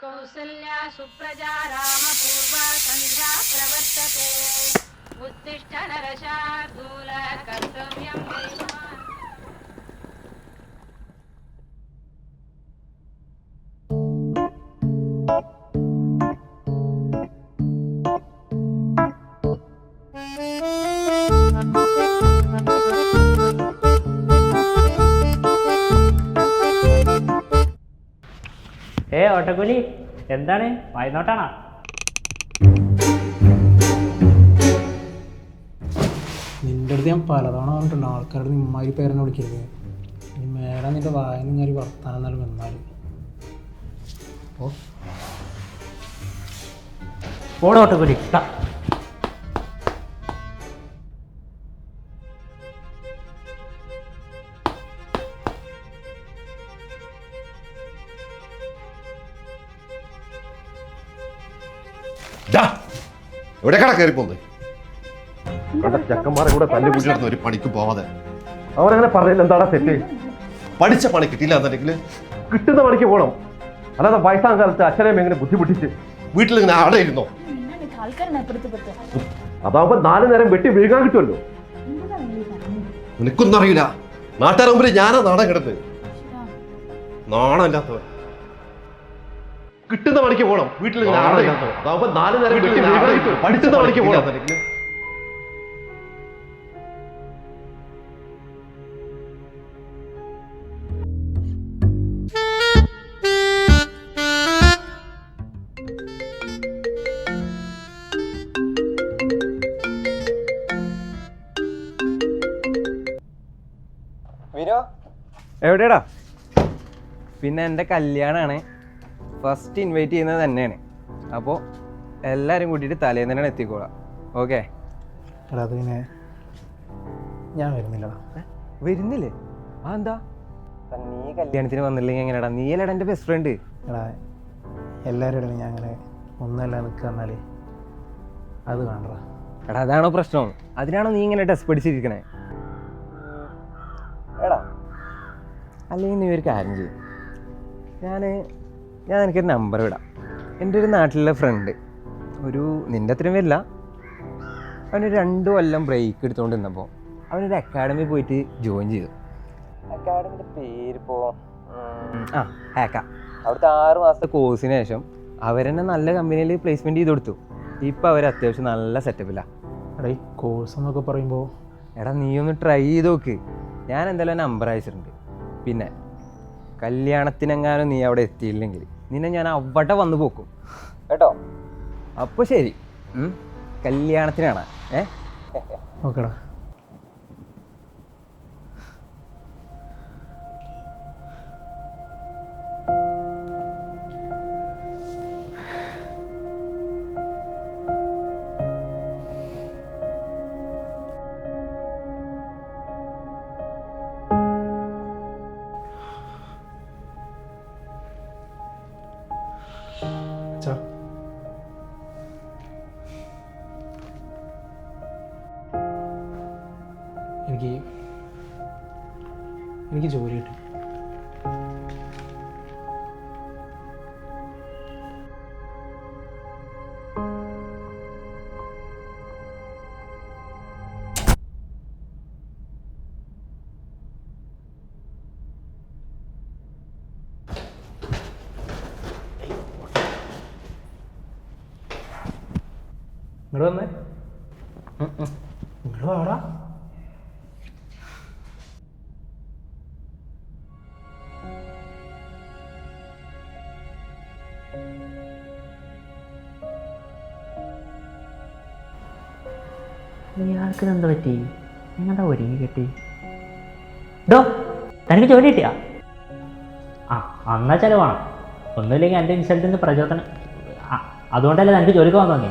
कौसल्या सुप्रजा रामपूर्वा सन्ध्या प्रवर्तते उत्तिष्ठ नरशार्दूल कर्तव्यं दैवमान् ഓട്ടക്കുലി എന്താണ് വായനോട്ടാണോ? നിന്റെ അടുത്ത് ഞാൻ പലതവണ പറഞ്ഞിട്ടുണ്ട് ആൾക്കാരുടെ നിമ്മാരി പേരെന്നെ വിളിക്കരുത്. ഇനി മേലെ നിന്റെ വായന ഞാൻ വർത്താനം എന്നാലും വന്നാലും ഓട്ടക്കുലി എവിടെക്കാണ് കയറി പോകുന്നത്? ചെക്കന്മാരെ കൂടെ തല്ലി കൂട്ടിയിടുന്ന ഒരു പണിക്ക് പോവാതെ അവരങ്ങനെ പറയുന്നത് എന്താടാ തെറ്റ്? പഠിച്ച പണി കിട്ടിയില്ല എന്നുണ്ടെങ്കിൽ കിട്ടുന്ന പണിക്ക് പോകണം. അല്ലാതെ വയസ്സാം കാലത്ത് അച്ഛനെയും എങ്ങനെ ബുദ്ധിമുട്ടിച്ച് വീട്ടിലിങ്ങനെ ആടെ ഇരുന്നോ? അതാവുമ്പോ 4 നേരം വെട്ടി വീഴാൻ കിട്ടുമല്ലോ. നിനക്കൊന്നും അറിയില്ല. നാട്ടുകാർ മുമ്പിൽ ഞാനാ നാടൻ കിടന്ന് നാണമില്ലാത്തവൻ. കിട്ടുന്ന പണിക്ക് പോകണം. വീട്ടിൽ അതാവുമ്പോ 4 നേരം വെട്ടി വീഴാൻ കിട്ടും. പഠിച്ചുന്ന പണിക്ക് പോകണം. വിനോ എവിടെയാടാ? പിന്നെ എൻ്റെ കല്യാണമാണ്. ഫസ്റ്റ് ഇൻവൈറ്റ് ചെയ്യുന്നത് തന്നെയാണ്. അപ്പോൾ എല്ലാവരും കൂട്ടിയിട്ട് തലേന്ന് തന്നെ എത്തിക്കോളാം. ഓക്കെ? എടാ അത് പിന്നെ ഞാൻ വരുന്നില്ലടാ. വരുന്നില്ലേ? ആ എന്താ? നീ കല്യാണത്തിന് വന്നില്ലെങ്കിൽ എങ്ങനെയാടാ? നീ അല്ലടാ എൻ്റെ ബെസ്റ്റ് ഫ്രണ്ട്. എടാ എല്ലാവരും ഇടയിൽ ഞാൻ അങ്ങനെ ഒന്നല്ല നിൽക്കുക എന്നാൽ അത് കാണടാ. എടാ അതാണോ പ്രശ്നം? അതിനാണോ നീ ഇങ്ങനെ ടെസ്റ്റ് പഠിച്ചിരിക്കണേ? എടാ അല്ലെങ്കിൽ നീ ഒരു കാര്യം ചെയ്യും. ഞാൻ എനിക്കൊരു നമ്പർ വിടാം. എൻ്റെ ഒരു നാട്ടിലുള്ള ഫ്രണ്ട് നിൻ്റെ അത്രയും വരില്ല. അവനൊരു 2 കൊല്ലം ബ്രേക്ക് എടുത്തുകൊണ്ട് നിന്നപ്പോൾ അവനൊരു അക്കാഡമി പോയിട്ട് ജോയിൻ ചെയ്തു. അക്കാഡമിൻ്റെ പേരിപ്പോൾ ഹാക്ക. അവിടുത്തെ 6 മാസത്തെ കോഴ്സിന് ശേഷം അവരെന്നെ നല്ല കമ്പനിയിൽ പ്ലേസ്മെൻറ്റ് ചെയ്ത് കൊടുത്തു. ഇപ്പം അവർ അത്യാവശ്യം നല്ല സെറ്റപ്പിലാണ്. എടാ ഈ കോഴ്സ് എന്നൊക്കെ പറയുമ്പോൾ എടാ നീ ഒന്ന് ട്രൈ ചെയ്ത് നോക്ക്. ഞാൻ എന്തായാലും നമ്പർ അയച്ചിട്ടുണ്ട്. പിന്നെ കല്യാണത്തിനെങ്ങാനും നീ അവിടെ എത്തിയില്ലെങ്കിൽ നിന്നെ ഞാൻ അവിടെ വന്ന് പോക്കും കേട്ടോ. അപ്പോൾ ശരി, കല്യാണത്തിനാണ്. ഓക്കെടാ. എനിക്ക് ജോലി കിട്ടും. ഇങ്ങോട്ട് വന്നേ. ഇങ്ങോട്ട് വാടാ. ഇയാൾക്ക് എന്താ പറ്റി? നിങ്ങളുടെ ഒരുങ്ങി കിട്ടി ഡോ. തനിക്ക് ജോലി കിട്ടിയാ? എന്നാ ചിലവാണ്. ഒന്നുമില്ലെങ്കിൽ എൻ്റെ ഇൻസൾട്ടിന് പ്രചോദനം. അതുകൊണ്ടല്ലേ തനിക്ക് ജോലിക്ക് പോകാൻ തോന്നി.